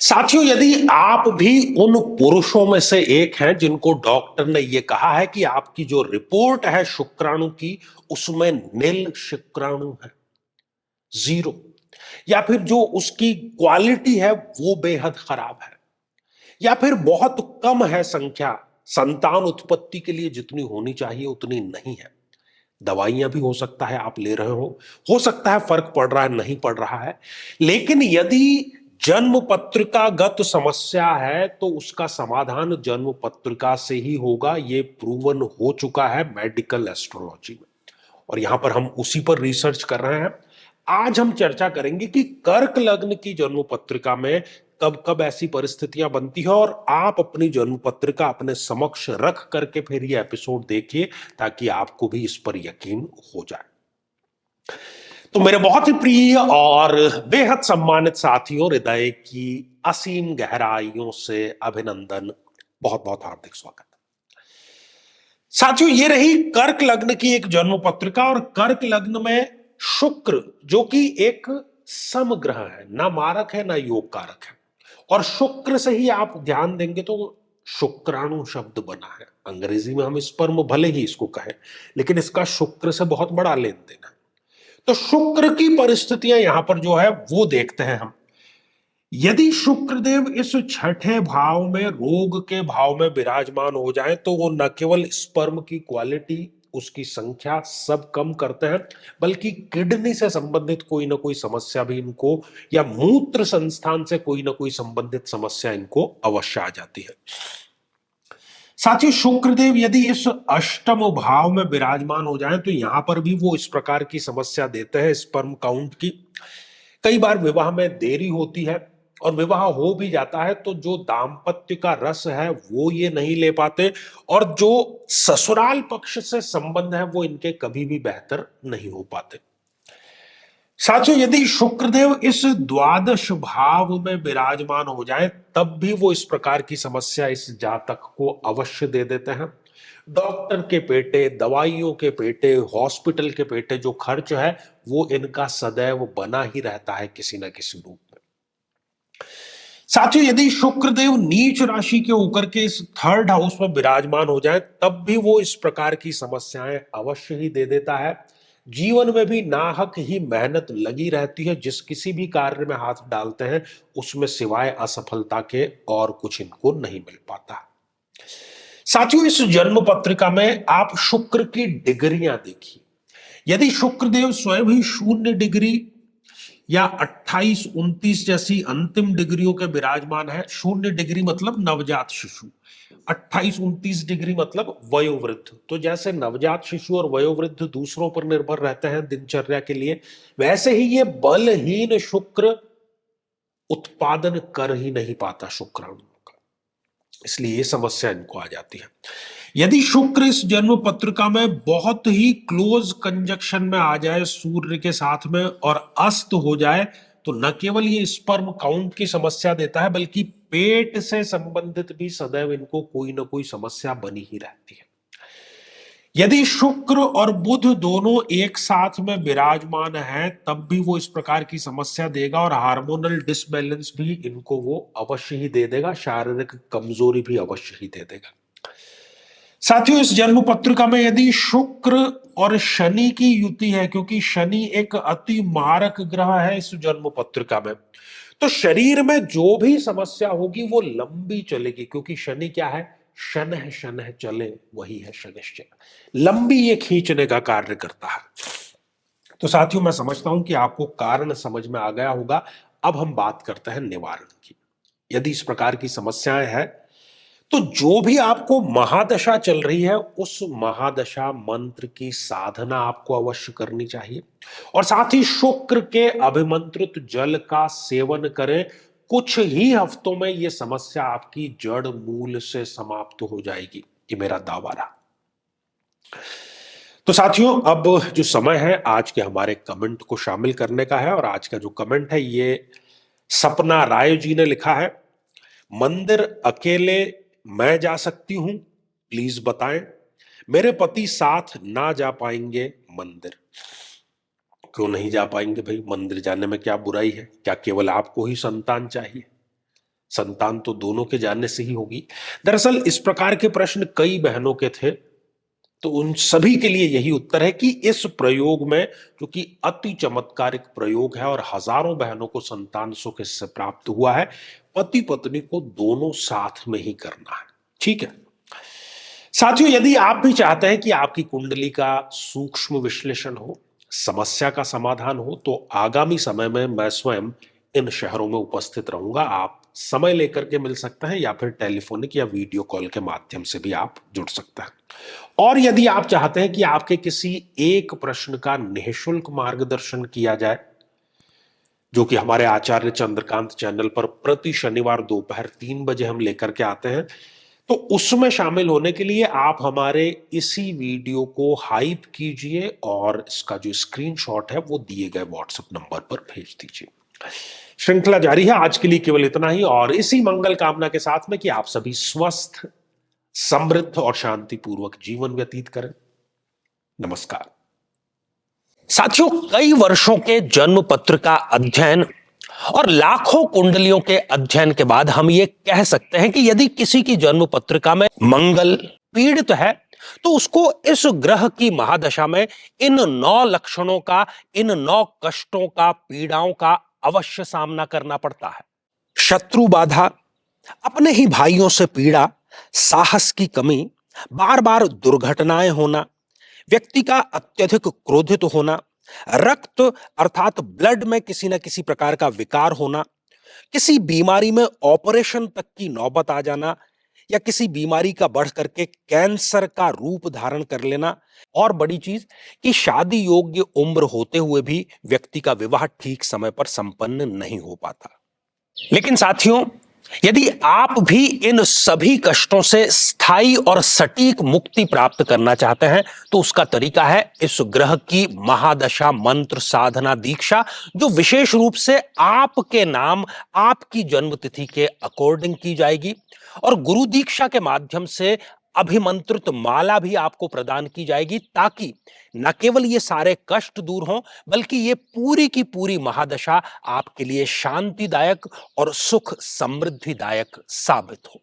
साथियों, यदि आप भी उन पुरुषों में से एक हैं जिनको डॉक्टर ने यह कहा है कि आपकी जो रिपोर्ट है शुक्राणु की, उसमें नील शुक्राणु है, जीरो, या फिर जो उसकी क्वालिटी है वो बेहद खराब है, या फिर बहुत कम है संख्या, संतान उत्पत्ति के लिए जितनी होनी चाहिए उतनी नहीं है। दवाइयां भी हो सकता है आप ले रहे हो सकता है फर्क पड़ रहा है, नहीं पड़ रहा है, लेकिन यदि जन्म पत्रिकागत समस्या है तो उसका समाधान जन्म पत्रिका से ही होगा। ये प्रूवन हो चुका है मेडिकल एस्ट्रोलॉजी में, और यहां पर हम उसी पर रिसर्च कर रहे हैं। आज हम चर्चा करेंगे कि कर्क लग्न की जन्म पत्रिका में कब कब ऐसी परिस्थितियां बनती है, और आप अपनी जन्म पत्रिका अपने समक्ष रख करके फिर ये एपिसोड देखिए ताकि आपको भी इस पर यकीन हो जाए। तो मेरे बहुत ही प्रिय और बेहद सम्मानित साथियों, हृदय की असीम गहराइयों से अभिनंदन, बहुत बहुत हार्दिक स्वागत। साथियों, ये रही कर्क लग्न की एक जन्म पत्रिका, और कर्क लग्न में शुक्र जो कि एक समग्रह है, ना मारक है ना योग कारक है, और शुक्र से ही आप ध्यान देंगे तो शुक्राणु शब्द बना है। अंग्रेजी में हम स्पर्म भले ही इसको कहें, लेकिन इसका शुक्र से बहुत बड़ा लेन देन है। तो शुक्र की परिस्थितियां यहां पर जो है वो देखते हैं हम। यदि शुक्रदेव इस छठे भाव में रोग के भाव में विराजमान हो जाए तो वो न केवल स्पर्म की क्वालिटी, उसकी संख्या सब कम करते हैं, बल्कि किडनी से संबंधित कोई ना कोई समस्या भी इनको, या मूत्र संस्थान से कोई ना कोई संबंधित समस्या इनको अवश्य आ जाती है। साथियों, शुक्रदेव यदि इस अष्टम भाव में विराजमान हो जाएं तो यहां पर भी वो इस प्रकार की समस्या देते हैं स्पर्म काउंट की। कई बार विवाह में देरी होती है, और विवाह हो भी जाता है तो जो दाम्पत्य का रस है वो ये नहीं ले पाते, और जो ससुराल पक्ष से संबंध है वो इनके कभी भी बेहतर नहीं हो पाते। साथियों, यदि शुक्रदेव इस द्वादश भाव में विराजमान हो जाए तब भी वो इस प्रकार की समस्या इस जातक को अवश्य दे देते हैं। डॉक्टर के पेटे, दवाइयों के पेटे, हॉस्पिटल के पेटे, जो खर्च है वो इनका सदैव बना ही रहता है किसी ना किसी रूप में। साथियों, यदि शुक्रदेव नीच राशि के होकर के इस थर्ड हाउस में विराजमान हो जाए तब भी वो इस प्रकार की समस्याएं अवश्य ही दे देता है। जीवन में भी नाहक ही मेहनत लगी रहती है, जिस किसी भी कार्य में हाथ डालते हैं उसमें सिवाय असफलता के और कुछ इनको नहीं मिल पाता। साथियों, इस जन्म पत्रिका में आप शुक्र की डिग्रियां देखिए। यदि शुक्रदेव स्वयं ही 0 डिग्री या 28, 29 जैसी अंतिम डिग्रियों के विराजमान है, 0 डिग्री मतलब नवजात शिशु, 28, 29 डिग्री मतलब वयोवृद्ध। तो जैसे नवजात शिशु और वयोवृद्ध दूसरों पर निर्भर रहते हैं दिनचर्या के लिए, वैसे ही ये बलहीन शुक्र उत्पादन कर ही नहीं पाता शुक्राणु का, इसलिए ये समस्या इनको आ जाती है। यदि शुक्र इस जन्म पत्रिका में बहुत ही क्लोज कंजक्शन में आ जाए सूर्य के साथ में और अस्त हो जाए तो न केवल ये स्पर्म काउंट की समस्या देता है, बल्कि पेट से संबंधित भी सदैव इनको कोई ना कोई समस्या बनी ही रहती है। यदि शुक्र और बुध दोनों एक साथ में विराजमान हैं तब भी वो इस प्रकार की समस्या देगा, और हार्मोनल डिसबैलेंस भी इनको वो अवश्य ही दे देगा, शारीरिक कमजोरी भी अवश्य ही दे देगा। साथियों, इस जन्म पत्रिका में यदि शुक्र और शनि की युति है, क्योंकि शनि एक अति मारक ग्रह है इस जन्म पत्रिका में, तो शरीर में जो भी समस्या होगी वो लंबी चलेगी, क्योंकि शनि क्या है, शनः शनः चले वही है शनिश्चय, लंबी ये खींचने का कार्य करता है। तो साथियों, मैं समझता हूं कि आपको कारण समझ में आ गया होगा। अब हम बात करते हैं निवारण की। यदि इस प्रकार की समस्याएं हैं तो जो भी आपको महादशा चल रही है उस महादशा मंत्र की साधना आपको अवश्य करनी चाहिए, और साथ ही शुक्र के अभिमंत्रित जल का सेवन करें। कुछ ही हफ्तों में यह समस्या आपकी जड़ मूल से समाप्त हो जाएगी, ये मेरा दावा रहा। तो साथियों, अब जो समय है आज के हमारे कमेंट को शामिल करने का है, और आज का जो कमेंट है ये सपना राय जी ने लिखा है। मंदिर अकेले मैं जा सकती हूं, प्लीज बताएं, मेरे पति साथ ना जा पाएंगे मंदिर। क्यों नहीं जा पाएंगे भाई, मंदिर जाने में क्या बुराई है? क्या केवल आपको ही संतान चाहिए? संतान तो दोनों के जानने से ही होगी। दरअसल इस प्रकार के प्रश्न कई बहनों के थे, तो उन सभी के लिए यही उत्तर है कि इस प्रयोग में, जो कि अति चमत्कारिक प्रयोग है और हजारों बहनों को संतान सुख इससे प्राप्त हुआ है, पति पत्नी को दोनों साथ में ही करना है। ठीक है साथियों, यदि आप भी चाहते हैं कि आपकी कुंडली का सूक्ष्म विश्लेषण हो, समस्या का समाधान हो, तो आगामी समय में मैं स्वयं इन शहरों में उपस्थित रहूंगा। आप समय लेकर के मिल सकते हैं या फिर टेलीफोनिक या वीडियो कॉल के माध्यम से भी आप जुड़ सकते हैं। और यदि आप चाहते हैं कि आपके किसी एक प्रश्न का निःशुल्क मार्गदर्शन किया जाए, जो कि हमारे आचार्य चंद्रकांत चैनल पर प्रति शनिवार दोपहर 3 बजे हम लेकर के आते हैं, तो उसमें शामिल होने के लिए आप हमारे इसी वीडियो को हाइप कीजिए और इसका जो स्क्रीनशॉट है वो दिए गए व्हाट्सएप नंबर पर भेज दीजिए। श्रृंखला जारी है, आज के लिए केवल इतना ही, और इसी मंगल कामना के साथ में कि आप सभी स्वस्थ, समृद्ध और शांतिपूर्वक जीवन व्यतीत करें। नमस्कार साथियों, कई वर्षों के जन्म पत्र का अध्ययन और लाखों कुंडलियों के अध्ययन के बाद हम ये कह सकते हैं कि यदि किसी की जन्म पत्रिका में मंगल पीड़ित है, तो उसको इस ग्रह की महादशा में इन 9 लक्षणों का, इन 9 कष्टों का, पीड़ाओं का अवश्य सामना करना पड़ता है। शत्रु बाधा, अपने ही भाइयों से पीड़ा, साहस की कमी, बार बार दुर्घटनाएं होना, व्यक्ति का अत्यधिक क्रोधित होना, रक्त अर्थात ब्लड में किसी न किसी प्रकार का विकार होना, किसी बीमारी में ऑपरेशन तक की नौबत आ जाना, या किसी बीमारी का बढ़ करके कैंसर का रूप धारण कर लेना, और बड़ी चीज कि शादी योग्य उम्र होते हुए भी व्यक्ति का विवाह ठीक समय पर संपन्न नहीं हो पाता। लेकिन साथियों, यदि आप भी इन सभी कष्टों से स्थायी और सटीक मुक्ति प्राप्त करना चाहते हैं, तो उसका तरीका है इस ग्रह की महादशा मंत्र साधना दीक्षा, जो विशेष रूप से आपके नाम, आपकी जन्मतिथि के अकॉर्डिंग की जाएगी, और गुरु दीक्षा के माध्यम से अभिमंत्रित माला भी आपको प्रदान की जाएगी, ताकि न केवल ये सारे कष्ट दूर हों, बल्कि ये पूरी की पूरी महादशा आपके लिए शांतिदायक और सुख समृद्धिदायक साबित हो।